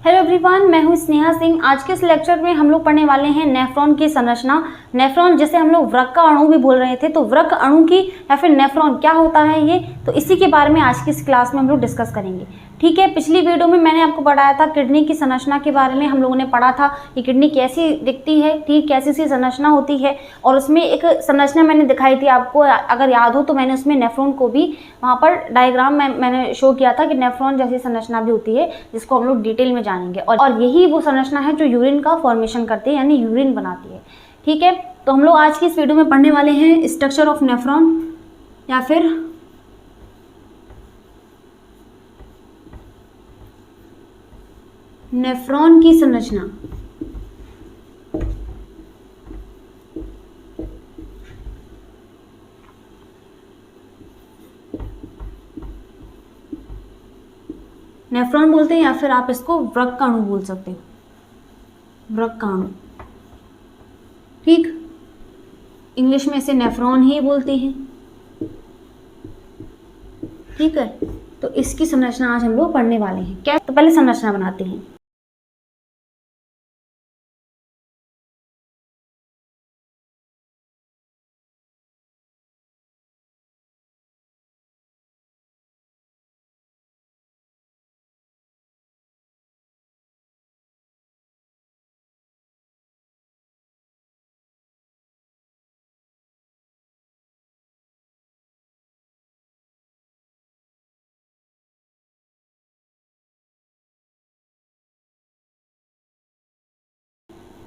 Hello everyone, मैं हूं स्नेहा सिंह। आज के इस लेक्चर में हम लोग पढ़ने वाले हैं नेफ्रॉन की संरचना। नेफ्रॉन जिसे हम लोग वृक्क का अणु भी बोल रहे थे, तो वृक्क अणु की या फिर नेफ्रॉन क्या होता है ये, तो इसी के बारे में आज की इस क्लास में हम लोग डिस्कस करेंगे। ठीक है, पिछली वीडियो में मैंने आपको बताया था किडनी की संरचना के बारे में। हम लोगों ने पढ़ा था कि किडनी कैसी दिखती है, ठीक कैसी सी संरचना होती है, और उसमें एक संरचना मैंने दिखाई थी आपको, अगर याद हो तो मैंने उसमें नेफ्रॉन को भी वहाँ पर डायग्राम में मैंने शो किया था कि नेफ्रॉन जैसी संरचना भी होती है, जिसको हम लोग डिटेल में जानेंगे। और यही वो संरचना है जो यूरिन का फॉर्मेशन करती है, यानी यूरिन बनाती है। ठीक है, तो हम लोग आज की इस वीडियो में पढ़ने वाले हैं स्ट्रक्चर ऑफ नेफ्रॉन या फिर नेफ्रॉन की संरचना। नेफ्रॉन बोलते हैं या फिर आप इसको वृक्क अणु बोल सकते हो, वृक्क अणु। ठीक, इंग्लिश में इसे नेफ्रॉन ही बोलते हैं। ठीक है, तो इसकी संरचना आज हम लोग पढ़ने वाले हैं। क्या, तो पहले संरचना बनाते हैं।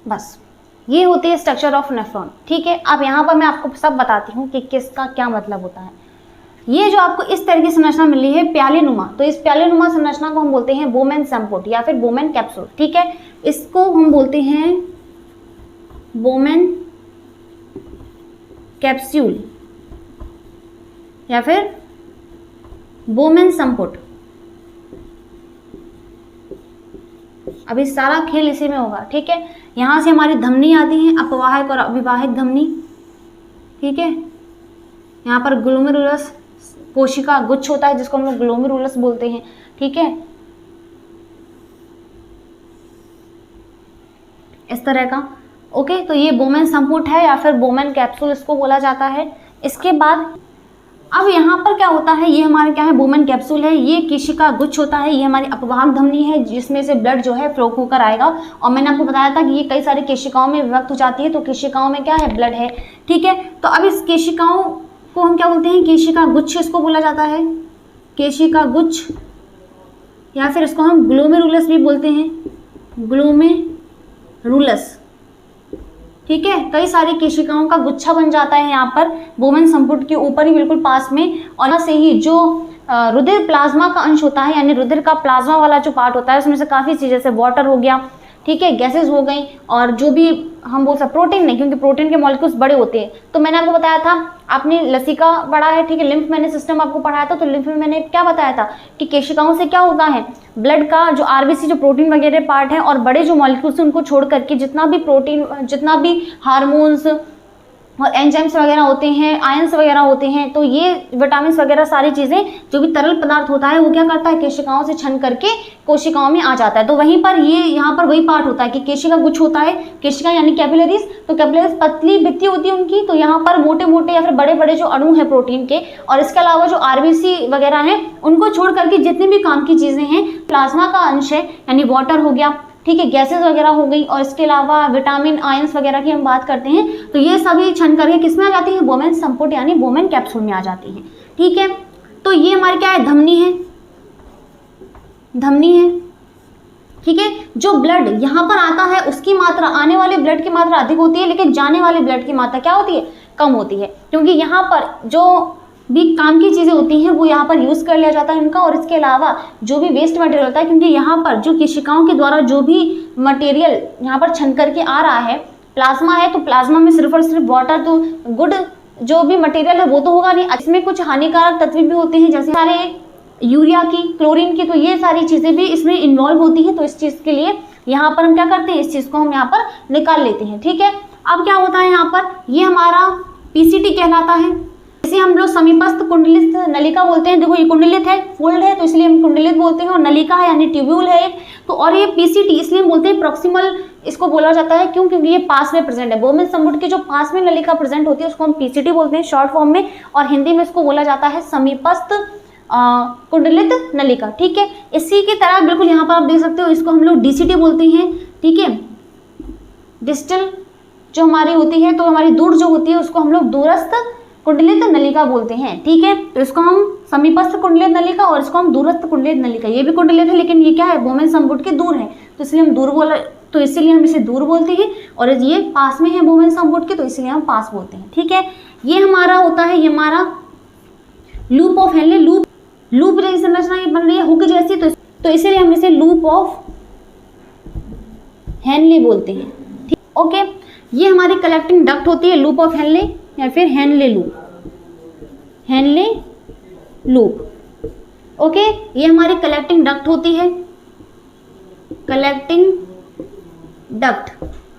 बस ये होती है स्ट्रक्चर ऑफ नेफ्रॉन। ठीक है, अब यहाँ पर मैं आपको सब बताती हूँ कि किसका क्या मतलब होता है। ये जो आपको इस तरह की संरचना मिली है प्यालेनुमा, तो इस प्यालेनुमा संरचना को हम बोलते हैं बोमेन संपुट या फिर बोमेन कैप्सूल। ठीक है, इसको हम बोलते हैं बोमेन कैप्सूल या फिर बोमेन संपुट। अभी सारा खेल इसी में होगा। ठीक है, यहाँ से हमारी धमनी आती है, अपवाहिक और अविवाहिक धमनी। ठीक है, यहाँ पर ग्लोमेरुलस कोशिका गुच्छ होता है, जिसको हम लोग ग्लोमेरुलस बोलते हैं। ठीक है, इस तरह का। ओके, तो ये बोमेन संपुट है या फिर बोमेन कैप्सूल इसको बोला जाता है। इसके बाद अब यहाँ पर क्या होता है, ये हमारा क्या है, बोमेन कैप्सूल है, ये केशिका गुच्छ होता है, ये हमारी अपवाहक धमनी है जिसमें से ब्लड जो है फ्लो होकर आएगा। और मैंने आपको बताया था कि ये कई सारी केशिकाओं में विभक्त हो जाती है, तो केशिकाओं में क्या है, ब्लड है। ठीक है, तो अब इस केशिकाओं को हम क्या बोलते हैं, केशिका गुच्छ इसको बोला जाता है, केशिका गुच्छ, या फिर इसको हम ग्लोमेरुलस भी बोलते हैं, ग्लोमेरुलस। ठीक है, कई सारी केशिकाओं का गुच्छा बन जाता है यहाँ पर बोमेन संपुट के ऊपर ही बिल्कुल पास में। और यहाँ से ही जो रुधिर प्लाज्मा का अंश होता है, यानी रुधिर का प्लाज्मा वाला जो पार्ट होता है, उसमें से काफ़ी चीज़ें, जैसे वाटर हो गया, ठीक है, गैसेस हो गई, और जो भी हम बोल सकते, प्रोटीन नहीं, क्योंकि प्रोटीन के मॉलिक्यूल्स बड़े होते हैं। तो मैंने आपको बताया था, आपने लसिका पढ़ा है, ठीक है, लिम्फ मैंने सिस्टम आपको पढ़ाया था, तो लिम्फ में मैंने क्या बताया था कि केशिकाओं से क्या होता है, ब्लड का जो आरबीसी जो प्रोटीन वगैरह पार्ट है और बड़े जो मॉलिक्यूल्स हैं उनको छोड़ करके जितना भी प्रोटीन, जितना भी हार्मोन्स और एंजाइम्स वगैरह होते हैं, आयंस वगैरह होते हैं, तो ये विटामिन वगैरह सारी चीज़ें, जो भी तरल पदार्थ होता है, वो क्या करता है, केशिकाओं से छन करके कोशिकाओं में आ जाता है। तो वहीं पर ये यहाँ पर वही पार्ट होता है कि केशिका गुच्छ होता है, केशिका यानी कैपिलरीज, तो कैपिलरीज पतली भित्ति होती है उनकी, तो यहाँ पर मोटे मोटे या फिर बड़े बड़े जो अणु हैं प्रोटीन के, और इसके अलावा जो आरबीसी वगैरह हैं, उनको छोड़ करके जितनी भी काम की चीज़ें हैं, प्लाज्मा का अंश है, यानी वाटर हो गया, ठीक है, गैसेस वगैरह हो गई, और इसके अलावा विटामिन आयंस वगैरह की हम बात करते हैं, तो ये सभी छन करके किस में आ जाती है, बोमेन संपुट यानी बोमेन कैप्सूल में आ जाती है। ठीक है, तो ये हमारी क्या है, धमनी है, धमनी है। ठीक है, जो ब्लड यहाँ पर आता है उसकी मात्रा, आने वाले ब्लड की मात्रा अधिक होती है, लेकिन जाने वाले ब्लड की मात्रा क्या होती है, कम होती है, क्योंकि यहाँ पर जो भी काम की चीज़ें होती हैं वो यहाँ पर यूज़ कर लिया जाता है इनका। और इसके अलावा जो भी वेस्ट मटेरियल होता है, क्योंकि यहाँ पर जो केशिकाओं के द्वारा जो भी मटेरियल यहाँ पर छन करके आ रहा है, प्लाज्मा है, तो प्लाज्मा में सिर्फ और सिर्फ वाटर, तो गुड जो भी मटेरियल है वो तो होगा नहीं, इसमें कुछ हानिकारक तत्व भी होते हैं, जैसे सारे यूरिया की, क्लोरीन की, तो ये सारी चीज़ें भी इसमें इन्वॉल्व होती हैं। तो इस चीज़ के लिए यहाँ पर हम क्या करते हैं, इस चीज़ को हम यहाँ पर निकाल लेते हैं। ठीक है, अब क्या होता है यहाँ पर, ये हमारा पीसीटी कहलाता है। इसे हम लोग समीपस्थ कुंडलित नलिका बोलते हैं। देखो ये कुंडलित है, फोल्ड है, तो इसलिए हम कुंडलित बोलते हैं, और नलिका है यानी ट्यूब्यूल है एक, तो और ये पीसीटी इसलिए हम बोलते हैं प्रॉक्सिमल इसको बोला जाता है। क्यों? क्योंकि ये पास में प्रेजेंट है। बोमेन संपुट की जो पास में नलिका प्रेजेंट होती है उसको हम पीसीटी बोलते हैं शॉर्ट फॉर्म में, और हिंदी में इसको बोला जाता है समीपस्थ कुंडलित नलिका। ठीक है, इसी की तरह बिल्कुल यहाँ पर आप देख सकते हो, इसको हम लोग डीसीटी बोलते हैं। ठीक है, डिस्टल जो हमारी होती है, तो हमारी दूर जो होती है उसको हम लोग दूरस्थ कुंडलित नलिका बोलते हैं। ठीक है, तो इसको हम समीपस्थ कुंडलित नलिका और इसको हम दूरस्थ कुंडलित नलिका, ये भी कुंडलित है लेकिन ये क्या है, बोमेन संपुट के दूर है, तो इसलिए हम दूर बोला, तो इसीलिए हम इसे दूर बोलते हैं, और ये पास में है बोमेन संपुट के, तो इसलिए हम पास बोलते हैं। ठीक है, ये हमारा होता है, ये हमारा लूप ऑफ हेनले, लूप जैसी संरचना ये बन रही है हुक जैसी, तो इसीलिए हम इसे लूप ऑफ हेनले बोलते हैं। ठीक, ओके, ये हमारी कलेक्टिंग डक्ट होती है लूप ऑफ हेनले या फिर हेनले लूप। ओके, ये हमारी कलेक्टिंग डक्ट होती है, कलेक्टिंग डक्ट।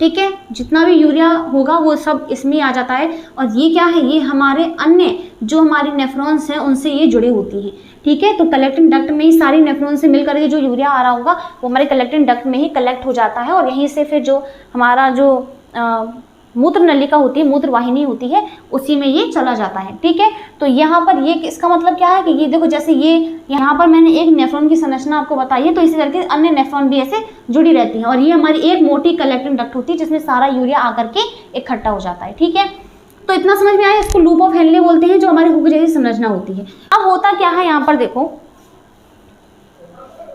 ठीक है, जितना भी यूरिया होगा वो सब इसमें आ जाता है, और ये क्या है, ये हमारे अन्य जो हमारी नेफ्रॉन्स हैं उनसे ये जुड़े होती हैं। ठीक है, तो कलेक्टिंग डक्ट में ही सारी नेफ्रॉन से मिलकर के जो यूरिया आ रहा होगा वो हमारे कलेक्टिंग डक्ट में ही कलेक्ट हो जाता है, और यहीं से फिर जो हमारा जो मूत्र नलिका होती है, मूत्र वाहिनी होती है, उसी में ये चला जाता है। ठीक है, तो यहाँ पर ये इसका मतलब क्या है कि ये देखो, जैसे ये यहाँ पर मैंने एक नेफ्रॉन की संरचना आपको बताई है, तो इसी तरीके अन्य नेफ्रॉन भी ऐसे जुड़ी रहती हैं, और ये हमारी एक मोटी कलेक्टिंग डक्ट होती है जिसमें सारा यूरिया आकर के इकट्ठा हो जाता है। ठीक है, तो इतना समझ में आया, इसको लूप ऑफ हेनले बोलते हैं, जो हमारी हुक जैसी संरचना होती है। अब होता क्या है, यहाँ पर देखो,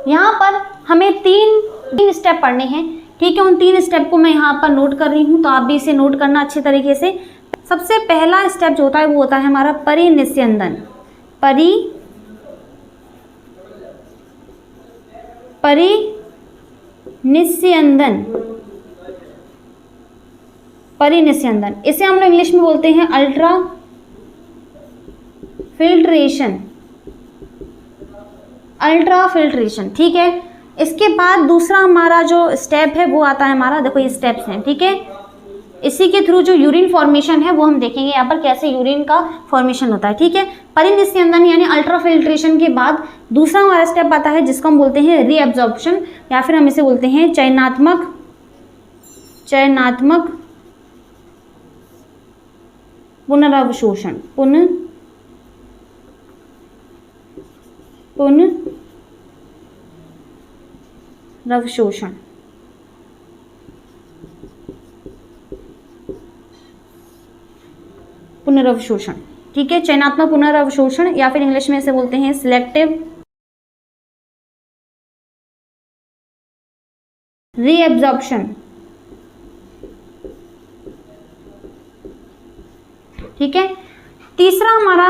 यहाँ पर हमें तीन स्टेप पढ़ने हैं। ठीक है, उन 3 स्टेप को मैं यहाँ पर नोट कर रही हूँ, तो आप भी इसे नोट करना अच्छे तरीके से। सबसे पहला स्टेप जो होता है वो होता है हमारा परिनिस्यंदन। परिनिस्यंदन, इसे हम लोग इंग्लिश में बोलते हैं अल्ट्रा फिल्ट्रेशन। ठीक है, इसके बाद दूसरा हमारा जो स्टेप है वो आता है हमारा, देखो ये स्टेप्स हैं। ठीक है, इसी के थ्रू जो यूरिन फॉर्मेशन है वो हम देखेंगे यहाँ पर कैसे यूरिन का फॉर्मेशन होता है। ठीक है, परिनिस्यंदन यानी अल्ट्रा फिल्ट्रेशन के बाद दूसरा हमारा स्टेप आता है जिसको हम बोलते हैं रीअब्जॉर्प्शन, या फिर हम इसे बोलते हैं चयनात्मक पुनरवशोषण। पुनरवशोषण। ठीक है, चयनात्मक पुनरवशोषण, या फिर इंग्लिश में इसे बोलते हैं सिलेक्टिव रीअब्जॉर्प्शन। ठीक है, तीसरा हमारा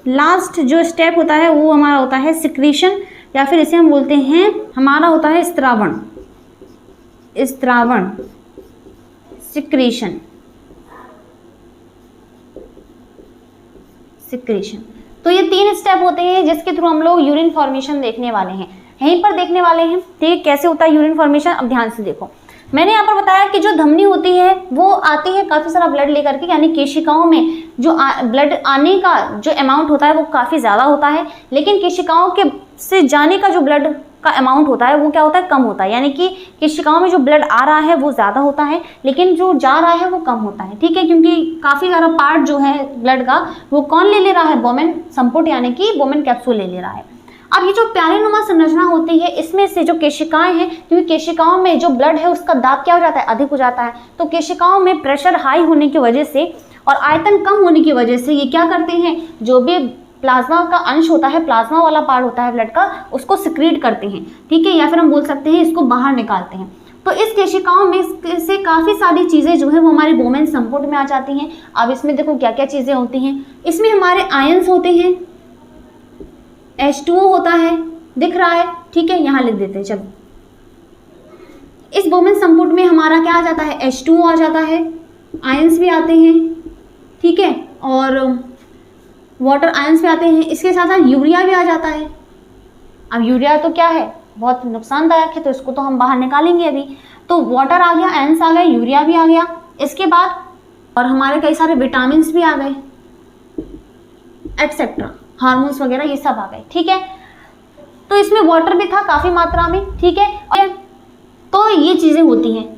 लास्ट जो स्टेप होता है वो हमारा होता है सिक्रीशन, या फिर इसे हम बोलते हैं हमारा होता है स्त्रावण, सिक्रीशन। तो ये 3 स्टेप होते हैं जिसके थ्रू हम लोग यूरिन फॉर्मेशन देखने वाले हैं, यहीं पर देखने वाले हैं। ठीक है, कैसे होता है यूरिन फॉर्मेशन, अब ध्यान से देखो। मैंने यहाँ पर बताया कि जो धमनी होती है वो आती है काफ़ी सारा ब्लड लेकर के, यानी केशिकाओं में जो ब्लड आने का जो अमाउंट होता है वो काफ़ी ज़्यादा होता है, लेकिन केशिकाओं के से जाने का जो ब्लड का अमाउंट होता है वो क्या होता है, कम होता है। यानी कि केशिकाओं में जो ब्लड आ रहा है वो ज़्यादा होता है, लेकिन जो जा रहा है वो कम होता है। ठीक है, क्योंकि काफ़ी सारा पार्ट जो है ब्लड का वो कौन ले रहा है, बोमेन संपुट यानी कि बोमेन कैप्सूल ले रहा है। अब ये जो प्यारेनुमा संरचना होती है इसमें से जो केशिकाएं हैं, क्योंकि केशिकाओं में जो ब्लड है उसका दाब क्या हो जाता है, अधिक हो जाता है, तो केशिकाओं में प्रेशर हाई होने की वजह से और आयतन कम होने की वजह से ये क्या करते हैं, जो भी प्लाज्मा का अंश होता है, प्लाज्मा वाला पार्ट होता है ब्लड का, उसको सिक्रीट करते हैं। ठीक है, या फिर हम बोल सकते हैं इसको बाहर निकालते हैं। तो इस केशिकाओं में से काफ़ी सारी चीज़ें जो है वो हमारे बोमेन संपुट में आ जाती हैं। अब इसमें देखो क्या क्या चीज़ें होती हैं, इसमें हमारे आयंस होते हैं, H2O होता है, दिख रहा है। ठीक है, यहाँ लिख देते हैं। चलो, इस बोमेन संपुट में हमारा क्या आ जाता है, H2O आ जाता है, आयंस भी आते हैं। ठीक है, और वाटर आयंस भी आते हैं, इसके साथ साथ यूरिया भी आ जाता है। अब यूरिया तो क्या है, बहुत नुकसानदायक है, तो इसको तो हम बाहर निकालेंगे अभी। तो वाटर आ गया, आयंस आ गए, यूरिया भी आ गया, इसके बाद और हमारे कई सारे विटामिन्स भी आ गए। एटसेट्रा, हार्मोन्स वगैरह ये सब आ गए, ठीक है। तो इसमें वाटर भी था काफ़ी मात्रा में, ठीक है। और तो ये चीज़ें होती हैं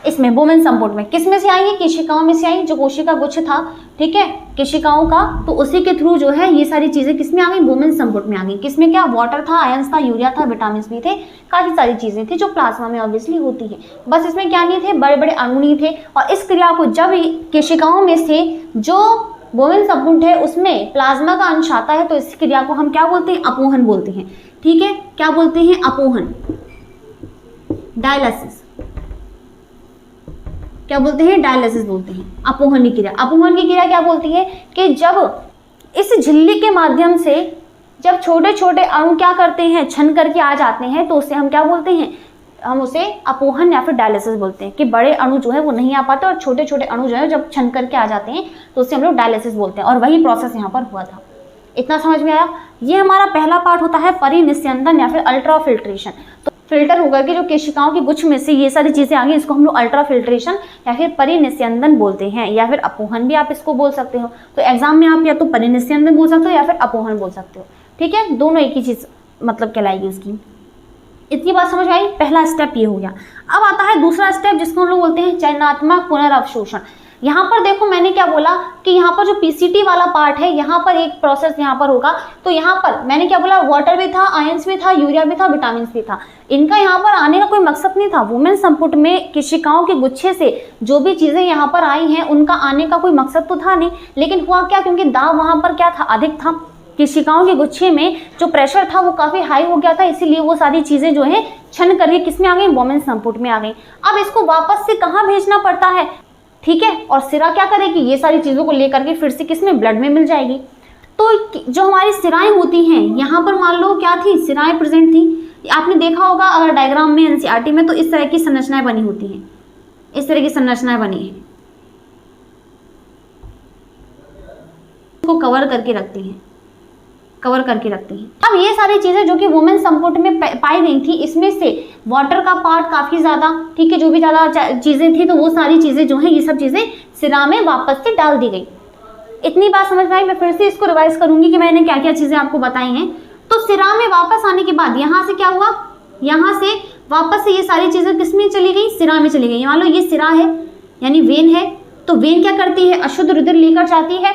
इसमें बोमेन संपुट में। किस में से आई है? केशिकाओं में से आई, जो कोशिका गुच्छ था, ठीक है, केशिकाओं का, तो उसी के थ्रू जो है ये सारी चीज़ें किस में आ गई? बोमेन संपुट में आ गई। किसमें क्या? वाटर था, आयंस था, यूरिया था, विटामिन भी थे, काफ़ी सारी चीज़ें थी जो प्लाज्मा में ऑब्वियसली होती है। बस इसमें क्या नहीं थे? बड़े बड़े अणु नहीं थे। और इस क्रिया को जब केशिकाओं में से जो बोमेन संपुट है उसमें प्लाज्मा का अंश आता है तो इस क्रिया को हम क्या बोलते हैं? अपोहन बोलते हैं, ठीक है। क्या बोलते हैं? अपोहन, डायलिसिस। क्या बोलते हैं? डायलिसिस बोलते हैं, अपोहन की क्रिया। अपोहन की क्रिया क्या बोलती है कि जब इस झिल्ली के माध्यम से जब छोटे छोटे अणु क्या करते हैं? छन करके आ जाते हैं, तो उसे हम क्या बोलते हैं? हम उसे अपोहन या फिर डायलिसिस बोलते हैं कि बड़े अणु जो है वो नहीं आ पाते और छोटे छोटे अणु जो है जब छन करके आ जाते हैं तो उसे हम लोग डायलिसिस बोलते हैं। और वही प्रोसेस यहाँ पर हुआ था। इतना समझ में आया? ये हमारा पहला पार्ट होता है परिनिस्यंदन या फिर अल्ट्राफिल्ट्रेशन। तो फिल्टर होकर के जो केशिकाओं के गुच्छ में से ये सारी चीजें आ गई, इसको हम लोग अल्ट्राफिल्ट्रेशन या फिर परिनिस्यंदन बोलते हैं, या फिर अपोहन भी आप इसको बोल सकते हो। तो एग्जाम में आप या तो परिनिस्यंदन बोल सकते हो या फिर अपोहन बोल सकते हो, ठीक है। दोनों एक ही चीज मतलब कहलाएगी उसकी। इतनी बात समझ आई? पहला स्टेप ये हो गया। अब आता है दूसरा स्टेप जिसको हम लोग बोलते हैं चयनात्मक पुनर्अवशोषण। यहाँ पर देखो मैंने क्या बोला कि यहाँ पर जो पीसीटी वाला पार्ट है यहाँ पर एक प्रोसेस यहाँ पर होगा। तो यहाँ पर मैंने क्या बोला? वाटर भी था, आयंस भी था, यूरिया भी था, विटामिन भी था। इनका यहाँ पर आने का कोई मकसद नहीं था। वुमेन संपुट में केशिकाओं के गुच्छे से जो भी चीजें यहाँ पर आई हैं उनका आने का कोई मकसद तो था नहीं, लेकिन हुआ क्या? क्योंकि दाब वहाँ पर क्या था? अधिक था। केशिकाओं के गुच्छे में जो प्रेशर था वो काफी हाई हो गया था, इसीलिए वो सारी चीजें जो है छन करके किसमें आ गई? वुमेन संपुट में आ गई। अब इसको वापस से कहाँ भेजना पड़ता है? ठीक है। और सिरा क्या करेगी? ये सारी चीजों को लेकर के फिर से किसमें? ब्लड में मिल जाएगी। तो जो हमारी सिराएं होती हैं यहाँ पर मान लो क्या थी? सिराएं प्रेजेंट थी। आपने देखा होगा अगर डायग्राम में एनसीईआरटी में, तो इस तरह की संरचनाएं बनी होती हैं, इस तरह की संरचनाएं बनी है, को कवर करके रखती हैं, कवर करके रखती हैं। अब ये सारी चीजें जो कि वुमेन संपुट में पाई गई थी, इसमें से वाटर का पार्ट काफी ज्यादा, ठीक है, जो भी ज्यादा चीजें थी तो वो सारी चीजें जो है ये सब चीजें सिरा में वापस से डाल दी गई। इतनी बात समझ में आई? मैं फिर से इसको रिवाइज करूंगी कि मैंने क्या क्या चीजें आपको बताई हैं। तो सिरा में वापस आने के बाद यहाँ से क्या हुआ? यहाँ से वापस से ये सारी चीजें किसमें चली गई? सिरा में चली गई। मान लो ये सिरा है यानी वेन है, तो वेन क्या करती है? अशुद्ध रुधिर लेकर जाती है,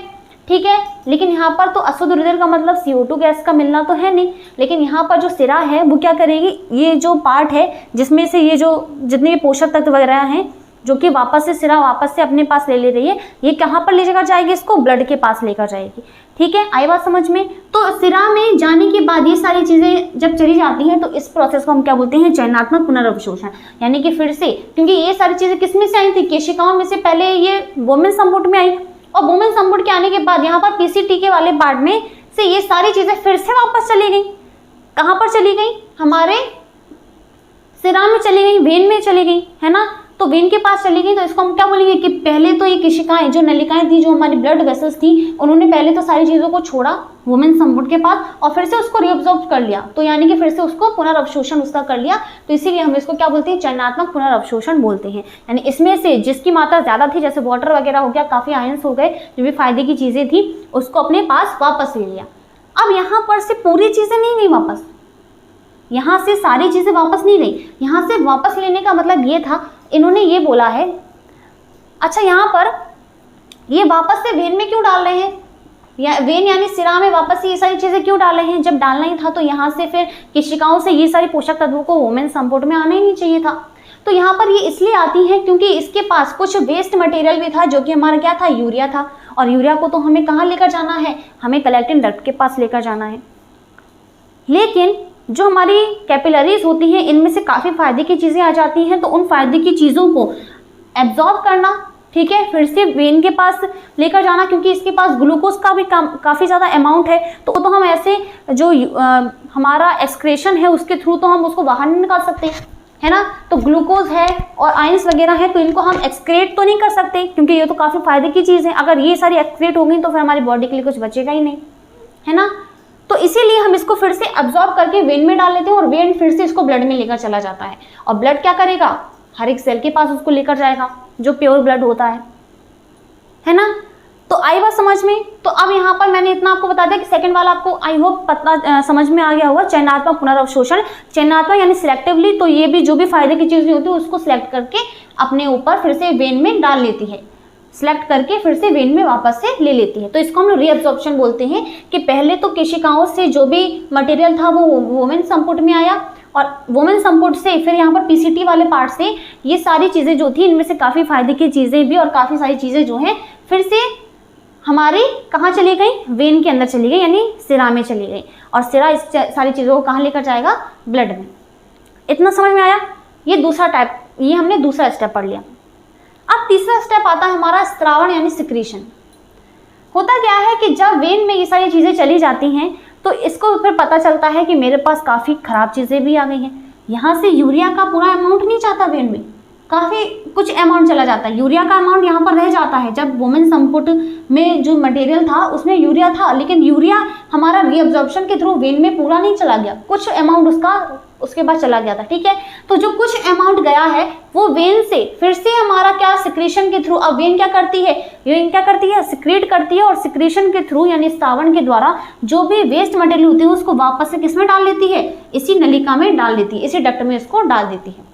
ठीक है। लेकिन यहाँ पर तो अशुद्ध रुधिर का मतलब CO2 गैस का मिलना तो है नहीं, लेकिन यहाँ पर जो सिरा है वो क्या करेगी? ये जो पार्ट है जिसमें से ये जो जितने पोषक तत्व वगैरह हैं जो कि वापस से सिरा वापस से अपने पास ले रही है, ये कहाँ पर ले जाकर जाएगी? इसको ब्लड के पास लेकर जाएगी, ठीक है। आई बात समझ में? तो सिरा में जाने के बाद ये सारी चीजें जब चली जाती हैं तो इस प्रोसेस को हम क्या बोलते हैं? चयनात्मक पुनर्अवशोषण। यानी कि फिर से, क्योंकि ये सारी चीजें किसमें से आई थी? केशिकाओं में से पहले ये वुमेन संपुट में आई, और वुमेन संपुट के आने के बाद यहाँ पर पीसीटी के वाले पार्ट में से ये सारी चीजें फिर से वापस चली गई। कहाँ पर चली गई? हमारे सिरा में चली गई, वेन में चली गई, है ना। तो वेन के पास चली गई तो इसको हम क्या बोलेंगे कि पहले तो ये केशिकाएं जो नलिकाएं थी, जो हमारी ब्लड वेसल्स थी, उन्होंने पहले तो सारी चीजों को छोड़ा वुमेन संपुट के पास और फिर से उसको रीअब्जॉर्ब कर लिया, तो यानी कि फिर से उसको पुनर्अवशोषण उसका कर लिया। तो इसीलिए हम इसको क्या बोलते हैं? चयनात्मक पुनर्अवशोषण बोलते हैं। यानी इसमें से जिसकी मात्रा ज्यादा थी, जैसे वाटर वगैरह हो गया, काफी आयंस हो गए, जो भी फायदे की चीजें थी, उसको अपने पास वापस ले लिया। अब यहाँ पर से पूरी चीजें नहीं गई वापस, यहाँ से सारी चीजें वापस नहीं गई। यहाँ से वापस लेने का मतलब ये था, इन्होंने ये बोला है, अच्छा यहाँ पर ये वापस से वेन में क्यों डाल रहे हैं? या वेन यानी सिरा में वापस से ये सारी चीजें क्यों डाल रहे हैं? जब डालना ही था तो यहाँ से फिर केशिकाओं से ये सारी पोषक तत्वों को वुमेन संपुट में आना ही नहीं चाहिए था। तो यहाँ पर ये इसलिए आती है क्योंकि इसके पास कुछ वेस्ट मटेरियल भी था, जो कि हमारा क्या था? यूरिया था। और यूरिया को तो हमें कहाँ लेकर जाना है? हमें कलेक्टिंग डक्ट के पास लेकर जाना है। लेकिन जो हमारी कैपिलरीज होती हैं, इनमें से काफ़ी फायदे की चीज़ें आ जाती हैं, तो उन फायदे की चीज़ों को एब्जॉर्ब करना, ठीक है, फिर से वेन के पास लेकर जाना, क्योंकि इसके पास ग्लूकोज का भी काफ़ी ज़्यादा अमाउंट है, तो हम ऐसे जो हमारा एक्सक्रेशन है उसके थ्रू तो हम उसको बाहर नहीं निकाल सकते, है ना। तो ग्लूकोज है और आयंस वगैरह है, तो इनको हम एक्सक्रेट तो नहीं कर सकते, क्योंकि ये तो काफ़ी फायदे की चीज़ है। अगर ये सारी एक्सक्रेट हो गई तो फिर हमारी बॉडी के लिए कुछ बचेगा ही नहीं, है ना। तो इसीलिए हम इसको फिर से अब्जॉर्ब करके वेन में डाल लेते हैं और वेन फिर से इसको ब्लड में लेकर चला जाता है। और ब्लड क्या करेगा? हर एक सेल के पास उसको लेकर जाएगा, जो प्योर ब्लड होता है ना। तो आई बात समझ में। तो अब यहाँ पर मैंने इतना आपको बता दिया कि सेकंड वाला आपको आई होप पता समझ में आ गया होगा। चयनात्मक पुनर्अवशोषण, चयनात्मक यानी सिलेक्टिवली, तो ये भी जो भी फायदे की चीजें होती है उसको सिलेक्ट करके अपने ऊपर फिर से वेन में डाल लेती है, सिलेक्ट करके फिर से वेन में वापस से ले लेती है। तो इसको हम लोग रीअब्जॉर्प्शन बोलते हैं कि पहले तो केशिकाओं से जो भी मटेरियल था वो वोमेन संपुट में आया, और वोमेन संपुट से फिर यहाँ पर पीसीटी वाले पार्ट से ये सारी चीजें जो थी इनमें से काफी फायदे की चीजें भी और काफी सारी चीजें जो हैं फिर से हमारी कहाँ चली गई, वेन के अंदर चली गई, यानी सिरा में चली गई, और सिरा इस सारी चीज़ों को कहाँ लेकर जाएगा, ब्लड में। इतना समझ में आया। ये दूसरा टाइप, ये हमने दूसरा स्टेप पढ़ लिया। अब तीसरा स्टेप आता है हमारा स्त्रावण यानी सिक्रीशन। होता क्या है कि जब वेन में ये सारी चीज़ें चली जाती हैं तो इसको फिर पता चलता है कि मेरे पास काफ़ी ख़राब चीज़ें भी आ गई हैं। यहाँ से यूरिया का पूरा अमाउंट नहीं जाता वेन में, काफ़ी कुछ अमाउंट चला जाता है। यूरिया का अमाउंट यहाँ पर रह जाता है। जब वुमेन संपुट में जो मटेरियल था उसमें यूरिया था, लेकिन यूरिया हमारा रीअब्जॉर्प्शन के थ्रू वेन में पूरा नहीं चला गया, कुछ अमाउंट उसके बाद चला गया था। ठीक है, तो जो कुछ अमाउंट गया है वो वेन से फिर से हमारा क्या, सिक्रीशन के थ्रू। अब वेन क्या करती है, वेन क्या करती है, सिक्रीट करती है, और सिक्रीशन के थ्रू यानी स्त्रावण के द्वारा जो भी वेस्ट मटेरियल होती है उसको वापस से किस में डाल देती है, इसी नलिका में डाल देती है, इसी डक्ट में इसको डाल देती है।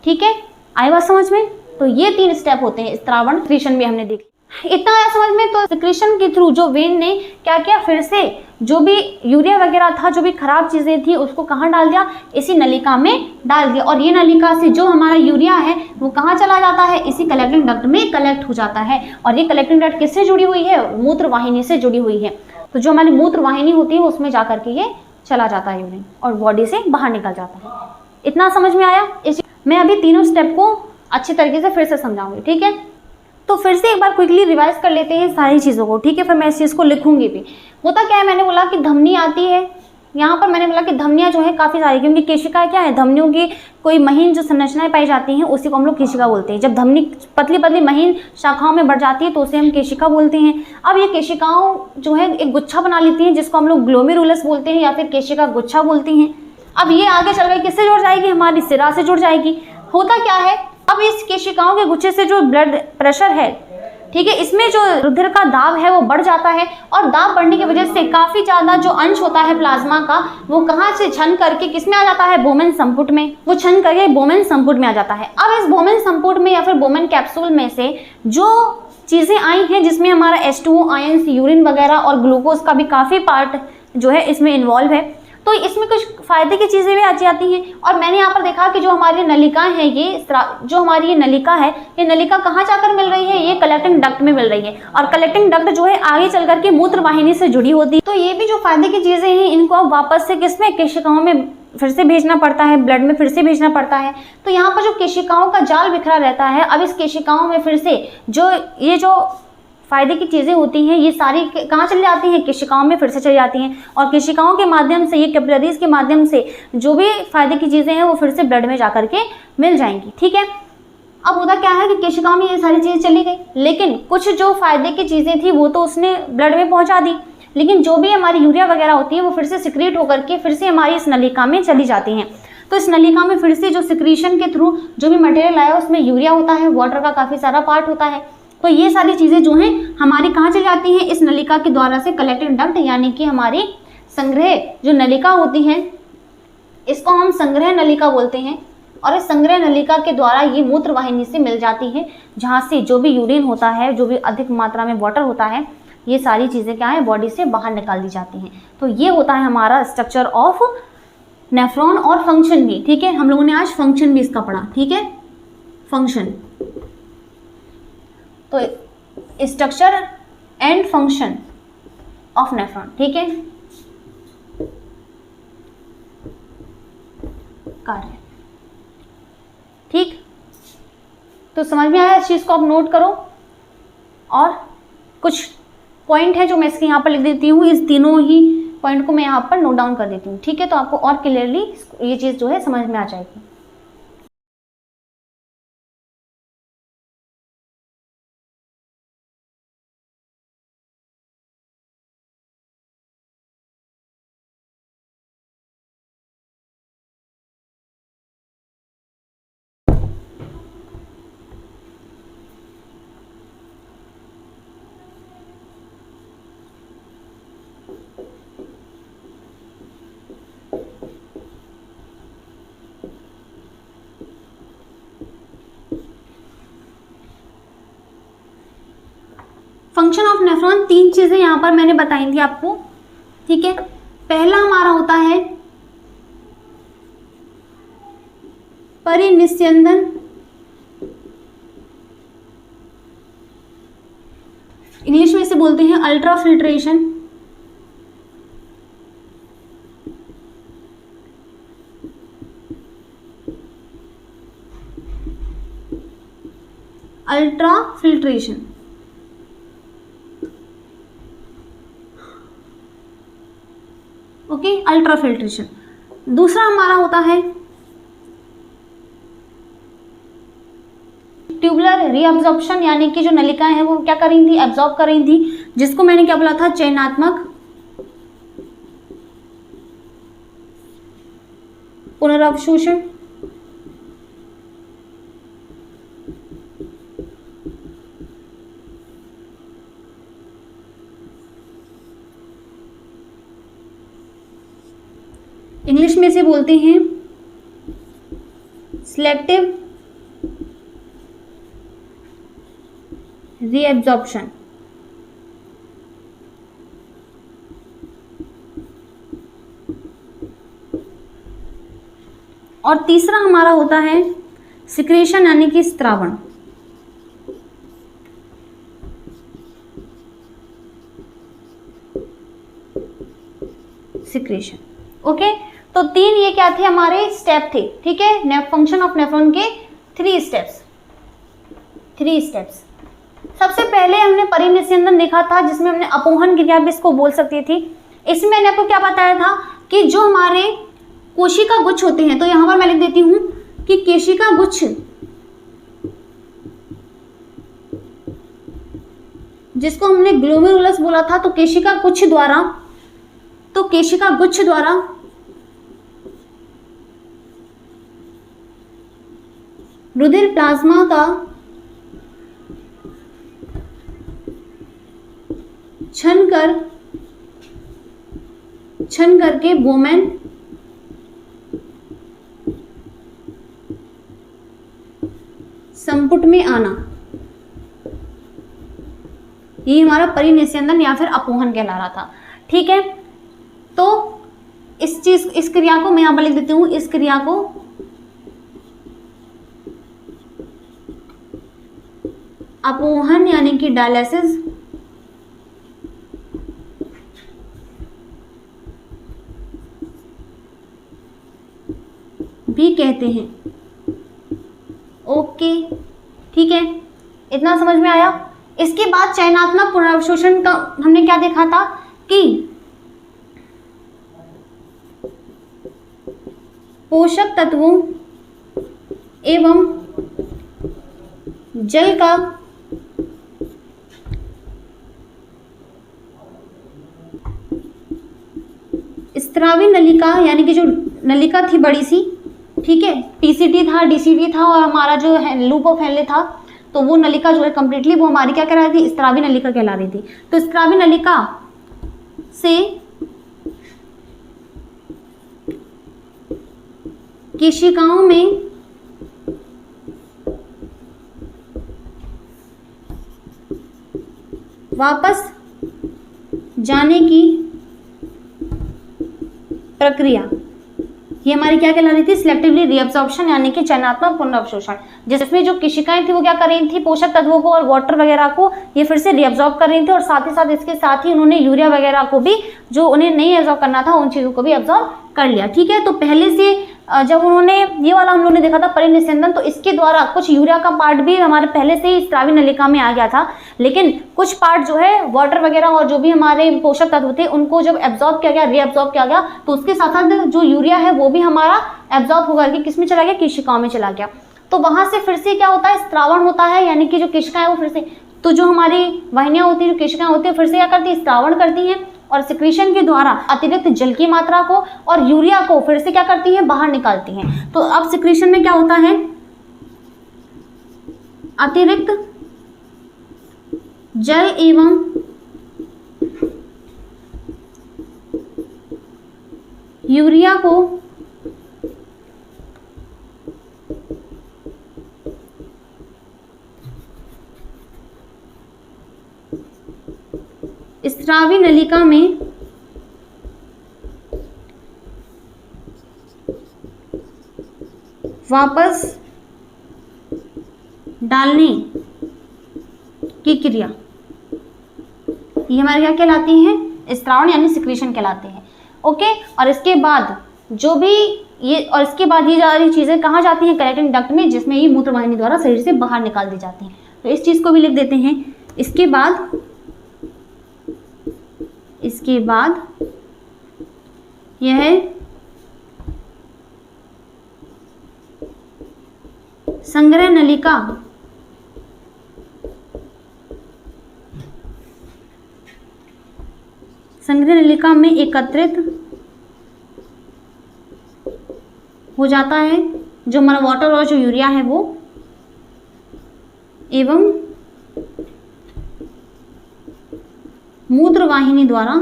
ठीक है, आई बात समझ में। तो ये 3 स्टेप होते हैं स्त्रावण सिक्रीशन में, हमने देख इतना आया समझ में। तो सिक्रीशन के थ्रू जो वेन ने क्या किया, फिर से जो भी यूरिया वगैरह था, जो भी खराब चीजें थी उसको कहाँ डाल दिया, इसी नलिका में डाल दिया, और ये नलिका से जो हमारा यूरिया है वो कहाँ चला जाता है, इसी कलेक्टिंग डक्ट में कलेक्ट हो जाता है। और ये कलेक्टिंग डक्ट किससे जुड़ी हुई है, मूत्र वाहिनी से जुड़ी हुई है। तो जो हमारी मूत्र वाहिनी होती है उसमें जाकर के ये चला जाता है यूरिन, और बॉडी से बाहर निकल जाता है। इतना समझ में आया। मैं अभी तीनों स्टेप को अच्छी तरीके से फिर से समझाऊंगी। ठीक है, तो फिर से एक बार क्विकली रिवाइज कर लेते हैं सारी चीज़ों को। ठीक है, फिर मैं इस चीज़ को लिखूंगी भी। होता क्या है, मैंने बोला कि धमनी आती है, यहाँ पर मैंने बोला कि धमनियाँ जो है काफ़ी सारी, क्योंकि केशिका क्या है, धमनियों की कोई महीन जो संरचनाएं पाई जाती हैं उसी को हम लोग केशिका बोलते हैं। जब धमनी पतली पतली महीन शाखाओं में बढ़ जाती है तो उसे हम केशिका बोलते हैं। अब ये केशिकाओं जो है एक गुच्छा बना लेती हैं जिसको हम लोग ग्लोमेरुलस बोलते हैं या फिर केशिका गुच्छा बोलते हैं। अब ये आगे चल गई, किससे जुड़ जाएगी, हमारी सिरा से जुड़ जाएगी। होता क्या है, अब इस केशिकाओं के गुच्छे से जो ब्लड प्रेशर है, ठीक है, इसमें जो रुधिर का दाब है वो बढ़ जाता है, और दाब बढ़ने की वजह से काफी ज्यादा जो अंश होता है प्लाज्मा का वो कहाँ से छन करके किस में आ जाता है, बोमेन संपुट में। वो छन करके बोमेन संपुट में आ जाता है। अब इस बोमेन संपुट में या फिर बोमेन कैप्सूल में से जो चीजें आई हैं जिसमें हमारा H2O आयंस, यूरिन वगैरह और ग्लूकोज का भी काफी पार्ट जो है इसमें इन्वॉल्व है, तो इसमें कुछ फायदे की चीजें भी आती जाती हैं। और मैंने यहाँ पर देखा कि जो हमारी नलिका है, ये जो हमारी ये नलिका है, ये नलिका कहाँ जाकर मिल रही है, ये कलेक्टिंग डक्ट में मिल रही है, और कलेक्टिंग डक्ट जो है आगे चल करके मूत्र वाहिनी से जुड़ी होती है। तो ये भी जो फायदे की चीजें हैं इनको अब वापस से किसमें, केशिकाओं में फिर से भेजना पड़ता है, ब्लड में फिर से भेजना पड़ता है। तो यहाँ पर जो केशिकाओं का जाल बिखरा रहता है, अब इस केशिकाओं में फिर से ये जो फायदे की चीज़ें होती हैं ये सारी कहाँ चली जाती हैं, केशिकाओं में फिर से चली जाती हैं, और केशिकाओं के माध्यम से, ये कैपिलरीज के माध्यम से जो भी फायदे की चीज़ें हैं वो फिर से ब्लड में जाकर के मिल जाएंगी। ठीक है, अब होता क्या है कि केशिकाओं में ये सारी चीज़ें चली गई, लेकिन कुछ जो फायदे की चीज़ें थी वो तो उसने ब्लड में पहुँचा दी, लेकिन जो भी हमारी यूरिया वगैरह होती है वो फिर से सिक्रीट होकर के फिर से हमारी इस नलिका में चली जाती हैं। तो इस नलिका में फिर से जो सिक्रीशन के थ्रू जो भी मटेरियल आया उसमें यूरिया होता है, वाटर का काफ़ी सारा पार्ट होता है। तो ये सारी चीज़ें जो हैं हमारी कहाँ चली जाती हैं, इस नलिका के द्वारा से कलेक्टिंग डक्ट, यानी कि हमारी संग्रह जो नलिका होती है इसको हम संग्रह नलिका बोलते हैं, और इस संग्रह नलिका के द्वारा ये मूत्र वाहिनी से मिल जाती है, जहाँ से जो भी यूरिन होता है, जो भी अधिक मात्रा में वाटर होता है, ये सारी चीज़ें क्या है, बॉडी से बाहर निकाल दी जाती हैं। तो ये होता है हमारा स्ट्रक्चर ऑफ नेफ्रॉन और फंक्शन भी। ठीक है, हम लोगों ने आज फंक्शन भी इसका पढ़ा। ठीक है, फंक्शन, तो structure and function of nephron. ठीक है, कार्य। ठीक, तो समझ में आया, इस चीज को आप नोट करो, और कुछ पॉइंट है जो मैं इसके यहाँ पर लिख देती हूँ, इस तीनों ही पॉइंट को मैं यहाँ पर नोट डाउन कर देती हूँ। ठीक है, तो आपको और क्लियरली ये चीज जो है समझ में आ जाएगी। फंक्शन ऑफ नेफ्रॉन, 3 चीजें यहाँ पर मैंने बताई थी आपको, ठीक है। पहला हमारा होता है परिनिस्यंदन, इंग्लिश में इसे बोलते हैं अल्ट्राफिल्ट्रेशन। Ultrafiltration, okay, ultrafiltration. दूसरा हमारा होता है ट्यूबुलर रीअब्जॉर्प्शन, यानी कि जो नलिकाएं हैं वो क्या कर रही थी, एब्जॉर्ब कर रही थी, जिसको मैंने क्या बोला था, चयनात्मक पुनर्अवशोषण। इंग्लिश में इसे बोलते हैं सिलेक्टिव रीएब्जॉर्प्शन। और तीसरा हमारा होता है सिक्रेशन, यानी कि स्त्रावण। Secretion, okay. तो 3 ये क्या थे, हमारे स्टेप थे, ठीक है, फंक्शन ऑफ नेफ्रॉन के 3 स्टेप्स। सबसे पहले हमने परिनिस्यंदन देखा था, जिसमें हमने अपोहन क्रिया भी इसको बोल सकती थी। इसमें मैंने आपको क्या बताया था कि जो हमारे कोशिका गुच्छ होते हैं, तो यहां पर मैं लिख देती हूं कि केशिका गुच्छ, जिसको हमने ग्लोमेरुलस बोला था, तो केशिका गुच्छ द्वारा रुधिर प्लाज्मा का छन करके बोमेन संपुट में आना, ये हमारा परिनिस्यंदन या फिर अपोहन कहला रहा था, ठीक है। तो इस क्रिया को मैं यहां पर लिख देती हूं, इस क्रिया को अपोहन यानी कि डायलिसिस भी कहते हैं, ओके, ठीक है, इतना समझ में आया। इसके बाद चयनात्मक पुनर्अवशोषण का हमने क्या देखा था कि पोषक तत्वों एवं जल का स्त्रावी नलिका, यानी कि जो नलिका थी बड़ी सी, ठीक है, पीसीटी था, डीसीटी था, और हमारा जो है लूप ऑफ हेनले था, तो वो नलिका जो है कंप्लीटली वो हमारी क्या कहला रही थी, स्त्रावी नलिका कहला रही थी। तो स्त्रावी नलिका से केशिकाओं में वापस जाने की प्रक्रिया, ये हमारी क्या कहला रही थी, सिलेक्टिवली रीअब्जॉर्प्शन, यानी कि चयनात्मक पुनर्अवशोषण, जिसमें जो कोशिकाएं थी वो क्या कर रही थी, पोषक तत्वों को और वाटर वगैरह को ये फिर से रीअब्जॉर्ब कर रही थी, और साथ ही साथ इसके साथ ही उन्होंने यूरिया वगैरह को भी, जो उन्हें नहीं एब्जॉर्ब करना था, उन चीजों को भी एब्जॉर्ब कर लिया, ठीक है। तो पहले से जब उन्होंने ये वाला हम लोगों ने देखा था परिनिस्यंदन, तो इसके द्वारा कुछ यूरिया का पार्ट भी हमारे पहले से ही स्त्रावी नलिका में आ गया था, लेकिन कुछ पार्ट जो है वाटर वगैरह और जो भी हमारे पोषक तत्व थे उनको जब एब्जॉर्ब किया गया, रीअब्जॉर्ब किया गया, तो उसके साथ साथ जो यूरिया है वो भी हमारा एब्जॉर्ब होकर के किस में चला गया, कोशिकाओं में चला गया। तो वहां से फिर से क्या होता है, स्त्रावण होता है, यानी कि जो कोशिकाएं वो फिर से, तो जो हमारी वाहिनियां होती है, जो कोशिकाएं होती है, फिर से क्या करती है, स्त्रावण करती हैं, और सिक्रीशन के द्वारा अतिरिक्त जल की मात्रा को और यूरिया को फिर से क्या करती है, बाहर निकालती हैं। तो अब सिक्रीशन में क्या होता है, अतिरिक्त जल एवं यूरिया को स्रावी नलिका में वापस डालने की क्रिया, ये हमारे क्या कहलाती हैं, स्त्रावण यानी सिक्रीशन कहलाते हैं। ओके, और इसके बाद जो भी ये सारी चीज़ें कहाँ जाती हैं, कलेक्टिंग डक्ट में, जिसमें ये मूत्रवाहिनी द्वारा शरीर से बाहर निकाल दी जाती हैं। तो इस चीज़ को भी लिख देते हैं। इसके बाद यह संग्रह नलिका में एकत्रित हो जाता है, जो हमारा वाटर और जो यूरिया है वो, एवं मूत्रवाहिनी द्वारा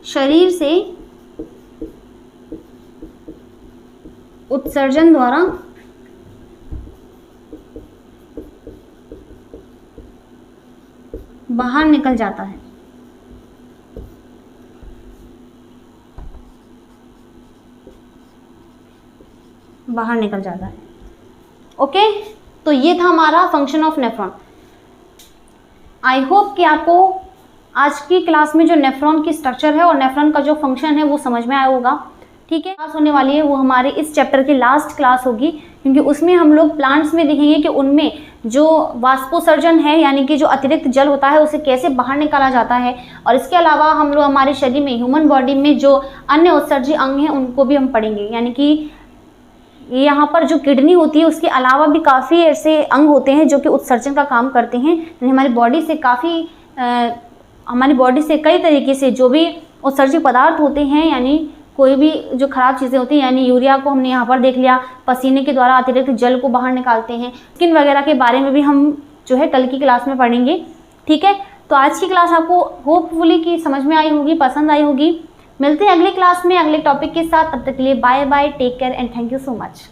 शरीर से उत्सर्जन द्वारा बाहर निकल जाता है। ओके, तो ये था हमारा function of nephron. I hope कि आपको आज की क्लास में जो नेफ्रॉन की स्ट्रक्चर है और नेफ्रॉन का जो फंक्शन है वो समझ में आया होगा। ठीक है, क्लास होने वाली है वो हमारे इस चैप्टर की लास्ट क्लास होगी, क्योंकि उसमें हम लोग प्लांट्स में देखेंगे कि उनमें जो वाष्पोत्सर्जन है, यानी कि जो अतिरिक्त जल होता है उसे कैसे बाहर निकाला जाता है। और इसके अलावा हम लोग हमारे शरीर में, ह्यूमन बॉडी में जो अन्य उत्सर्जी अंग हैं उनको भी हम पढ़ेंगे, यानी कि यहाँ पर जो किडनी होती है उसके अलावा भी काफ़ी ऐसे अंग होते हैं जो कि उत्सर्जन का काम करते हैं। हमारी बॉडी से कई तरीके से जो भी उत्सर्जित पदार्थ होते हैं, यानी कोई भी जो खराब चीज़ें होती हैं, यानी यूरिया को हमने यहाँ पर देख लिया, पसीने के द्वारा अतिरिक्त जल को बाहर निकालते हैं। स्किन वगैरह के बारे में भी हम जो है कल की क्लास में पढ़ेंगे। ठीक है, तो आज की क्लास आपको होपफुली कि समझ में आई होगी, पसंद आई होगी। मिलते हैं अगली क्लास में अगले टॉपिक के साथ। तब तक के लिए bye bye, take care and thank you so much.